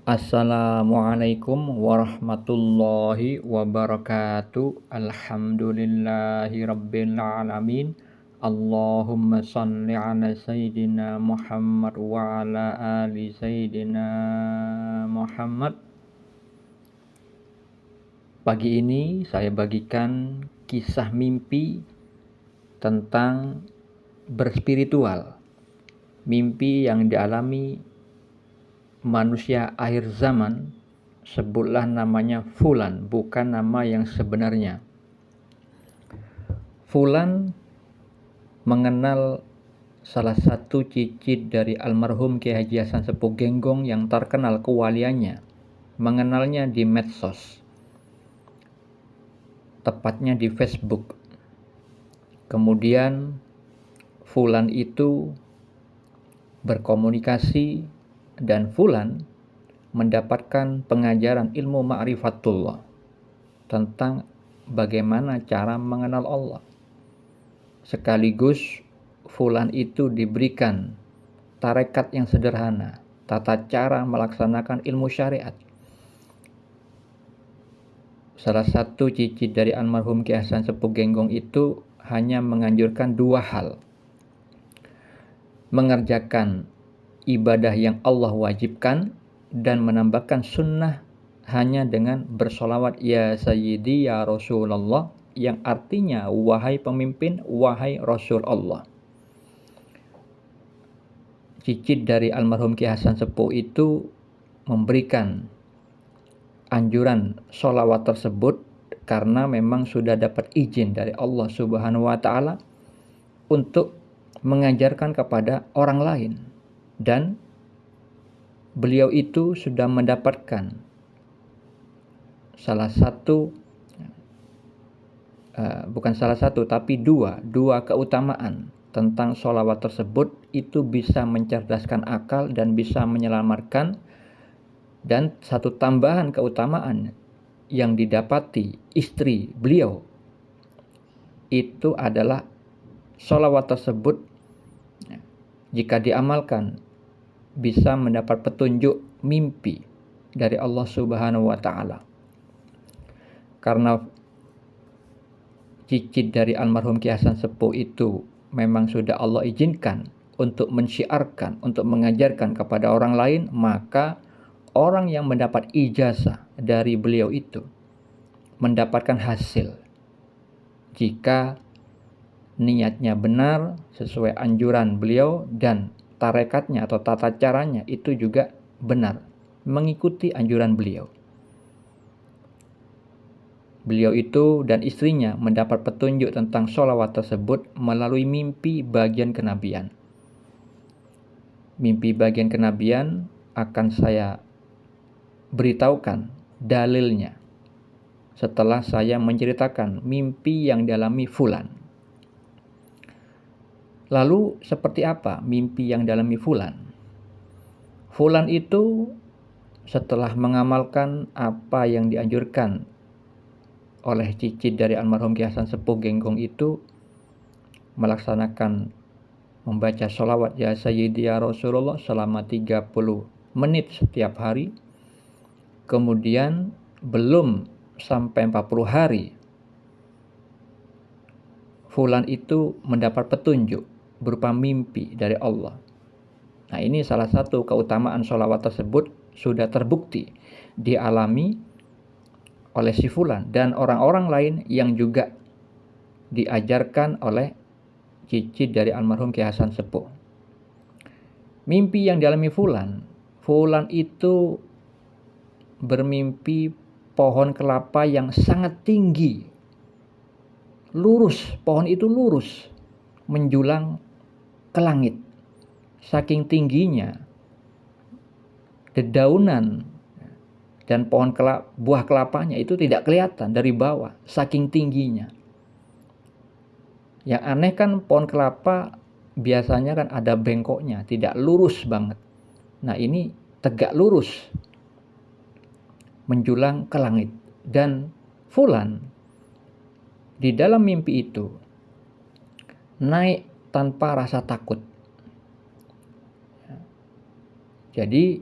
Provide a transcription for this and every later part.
Assalamualaikum warahmatullahi wabarakatuh. Alhamdulillahi rabbil alamin. Allahumma salli ala sayyidina Muhammad wa ala ali sayyidina Muhammad. Pagi ini saya bagikan kisah mimpi tentang berspiritual. Mimpi yang dialami manusia akhir zaman, sebutlah namanya Fulan, bukan nama yang sebenarnya. Fulan mengenal salah satu cicit dari almarhum Kiai Haji Hasan Sepuh Genggong yang terkenal kewaliannya. Mengenalnya di medsos, tepatnya di Facebook. Kemudian Fulan itu berkomunikasi dan Fulan mendapatkan pengajaran ilmu ma'rifatullah tentang bagaimana cara mengenal Allah. Sekaligus Fulan itu diberikan tarekat yang sederhana, tata cara melaksanakan ilmu syariat. Salah satu cicit dari almarhum Kiai Hasan Sepuh Genggong itu hanya menganjurkan dua hal: mengerjakan ibadah yang Allah wajibkan dan menambahkan sunnah hanya dengan bersolawat ya Sayyidi ya Rasulullah, yang artinya wahai pemimpin, wahai Rasul Allah. Cicit dari almarhum Kiai Hasan Sepuh itu memberikan anjuran solawat tersebut karena memang sudah dapat izin dari Allah Subhanahu wa Ta'ala untuk mengajarkan kepada orang lain, dan beliau itu sudah mendapatkan dua keutamaan tentang sholawat tersebut. Itu bisa mencerdaskan akal dan bisa menyelamatkan. Dan satu tambahan keutamaan yang didapati istri beliau itu adalah sholawat tersebut jika diamalkan bisa mendapat petunjuk mimpi dari Allah Subhanahu wa Ta'ala. Karena cicit dari almarhum Kiai Hasan Sepuh itu memang sudah Allah izinkan untuk mensyiarkan, untuk mengajarkan kepada orang lain, maka orang yang mendapat ijazah dari beliau itu mendapatkan hasil jika niatnya benar sesuai anjuran beliau dan tarekatnya atau tata caranya itu juga benar, mengikuti anjuran beliau. Beliau itu dan istrinya mendapat petunjuk tentang sholawat tersebut melalui mimpi bagian kenabian. Mimpi bagian kenabian akan saya beritahukan dalilnya setelah saya menceritakan mimpi yang dialami Fulan. Lalu seperti apa mimpi yang dialami Fulan? Fulan itu setelah mengamalkan apa yang dianjurkan oleh cicit dari almarhum Kiai Hasan Sepuh Genggong itu, melaksanakan membaca sholawat ya Sayyidi ya Rasulullah selama 30 menit setiap hari. Kemudian belum sampai 40 hari Fulan itu mendapat petunjuk berupa mimpi dari Allah. Nah, ini salah satu keutamaan sholawat tersebut sudah terbukti dialami oleh si Fulan dan orang-orang lain yang juga diajarkan oleh cicit dari almarhum Kiai Hasan Sepuh. Mimpi yang dialami Fulan itu bermimpi pohon kelapa yang sangat tinggi, lurus, pohon itu lurus menjulang ke langit. Saking tingginya dedaunan dan buah kelapanya itu tidak kelihatan dari bawah, saking tingginya. Yang aneh kan pohon kelapa biasanya kan ada bengkoknya, tidak lurus banget. Nah, ini tegak lurus menjulang ke langit. Dan Fulan di dalam mimpi itu naik tanpa rasa takut. Jadi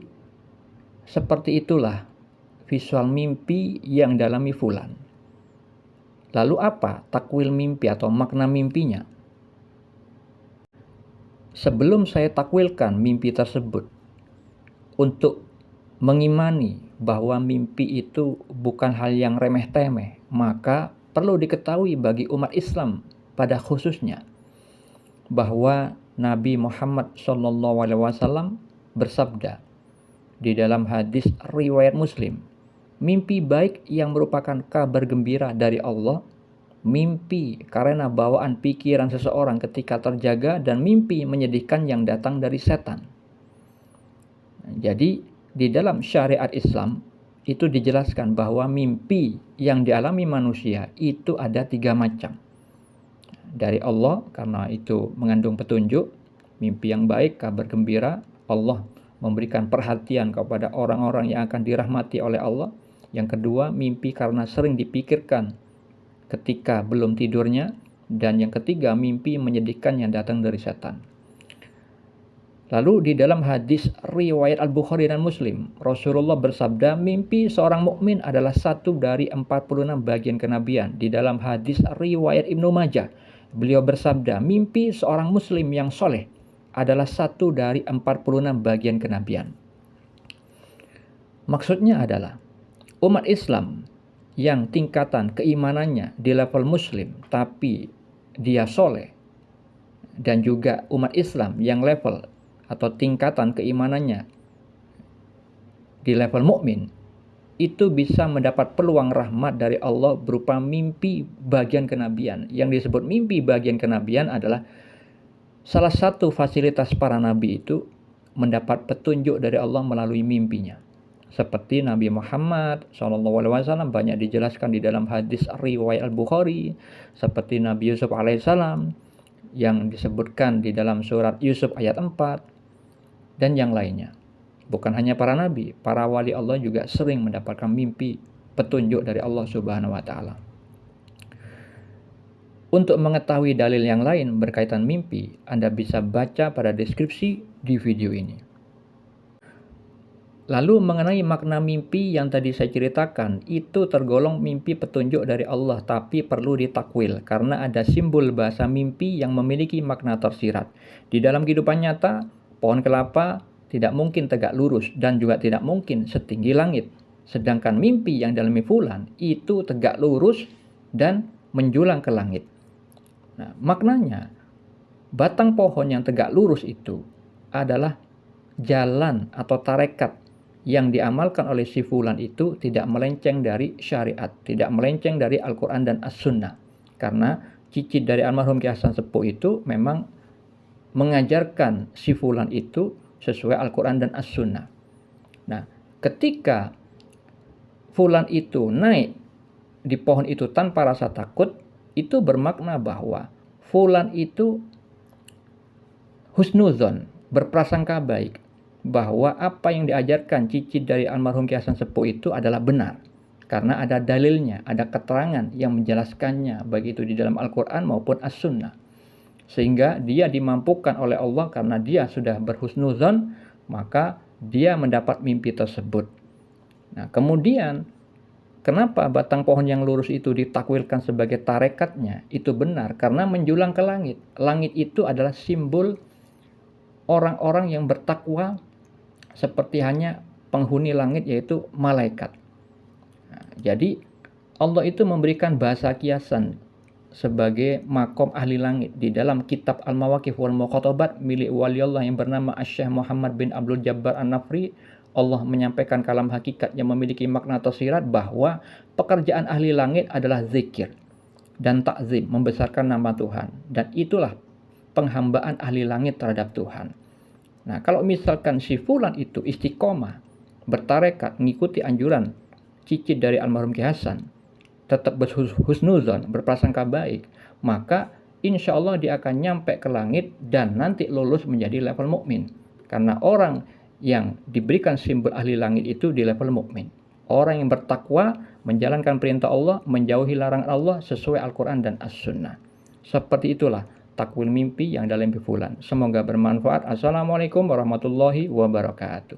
Seperti itulah visual mimpi yang dialami fulan. Lalu apa takwil mimpi atau makna mimpinya? Sebelum saya takwilkan mimpi tersebut, untuk mengimani bahwa mimpi itu bukan hal yang remeh-temeh, maka perlu diketahui bagi umat Islam pada khususnya bahwa Nabi Muhammad SAW bersabda di dalam hadis riwayat Muslim, mimpi baik yang merupakan kabar gembira dari Allah, mimpi karena bawaan pikiran seseorang ketika terjaga, dan mimpi menyedihkan yang datang dari setan. Jadi di dalam syariat Islam itu dijelaskan bahwa mimpi yang dialami manusia itu ada 3 macam. Dari Allah, karena itu mengandung petunjuk, mimpi yang baik, kabar gembira, Allah memberikan perhatian kepada orang-orang yang akan dirahmati oleh Allah. Yang kedua, mimpi karena sering dipikirkan ketika belum tidurnya. Dan yang ketiga, mimpi menyedihkan yang datang dari setan. Lalu di dalam hadis riwayat Al-Bukhari dan Muslim, Rasulullah bersabda, mimpi seorang mukmin adalah satu dari 46 bagian kenabian. Di dalam hadis riwayat Ibnu Majah, beliau bersabda, mimpi seorang muslim yang soleh adalah satu dari 46 bagian kenabian. Maksudnya adalah umat Islam yang tingkatan keimanannya di level muslim tapi dia soleh, dan juga umat Islam yang level atau tingkatan keimanannya di level mukmin, itu bisa mendapat peluang rahmat dari Allah berupa mimpi bagian kenabian. Yang disebut mimpi bagian kenabian adalah salah satu fasilitas para nabi itu mendapat petunjuk dari Allah melalui mimpinya. Seperti Nabi Muhammad SAW banyak dijelaskan di dalam hadis riwayat Al-Bukhari, seperti Nabi Yusuf alaihissalam yang disebutkan di dalam surat Yusuf ayat 4, dan yang lainnya. Bukan hanya para nabi, para wali Allah juga sering mendapatkan mimpi petunjuk dari Allah Subhanahu wa taala. Untuk mengetahui dalil yang lain berkaitan mimpi, Anda bisa baca pada deskripsi di video ini. Lalu mengenai makna mimpi yang tadi saya ceritakan, itu tergolong mimpi petunjuk dari Allah, tapi perlu ditakwil karena ada simbol bahasa mimpi yang memiliki makna tersirat. Di dalam kehidupan nyata, pohon kelapa tidak mungkin tegak lurus dan juga tidak mungkin setinggi langit. Sedangkan mimpi yang dialami fulan itu tegak lurus dan menjulang ke langit. Nah, maknanya batang pohon yang tegak lurus itu adalah jalan atau tarekat yang diamalkan oleh si fulan itu tidak melenceng dari syariat, tidak melenceng dari Al-Quran dan As-Sunnah. Karena cicit dari almarhum Ki Hasan Sepuh itu memang mengajarkan si fulan itu sesuai Al-Quran dan As-Sunnah. Nah, ketika fulan itu naik di pohon itu tanpa rasa takut, itu bermakna bahwa fulan itu husnuzon, berprasangka baik, bahwa apa yang diajarkan cicit dari almarhum Ki Hasan Sepuh itu adalah benar. Karena ada dalilnya, ada keterangan yang menjelaskannya, baik itu di dalam Al-Quran maupun As-Sunnah. Sehingga dia dimampukan oleh Allah karena dia sudah berhusnuzon, maka dia mendapat mimpi tersebut. Nah, kemudian kenapa batang pohon yang lurus itu ditakwilkan sebagai tarekatnya? Itu benar karena menjulang ke langit. Langit itu adalah simbol orang-orang yang bertakwa seperti hanya penghuni langit, yaitu malaikat. Nah, jadi Allah itu memberikan bahasa kiasan sebagai makom ahli langit. Di dalam kitab Al-Mawaqif wal Muqatabat milik wali Allah yang bernama Asy-Syaikh Muhammad bin Abdul Jabbar An-Nafri, Allah menyampaikan kalam hakikat yang memiliki makna tersirat bahwa pekerjaan ahli langit adalah zikir dan takzim, membesarkan nama Tuhan. Dan itulah penghambaan ahli langit terhadap Tuhan. Nah, kalau misalkan si fulan itu istiqomah, bertarekat, mengikuti anjuran cicit dari almarhum Ki Hasan, tetap berhusnuzon, berprasangka baik, maka insya Allah dia akan nyampe ke langit dan nanti lulus menjadi level mukmin. Karena orang yang diberikan simbol ahli langit itu di level mukmin. Orang yang bertakwa, menjalankan perintah Allah, menjauhi larangan Allah sesuai Al-Quran dan As-Sunnah. Seperti itulah takwil mimpi yang dalam mimpi fulan. Semoga bermanfaat. Assalamualaikum warahmatullahi wabarakatuh.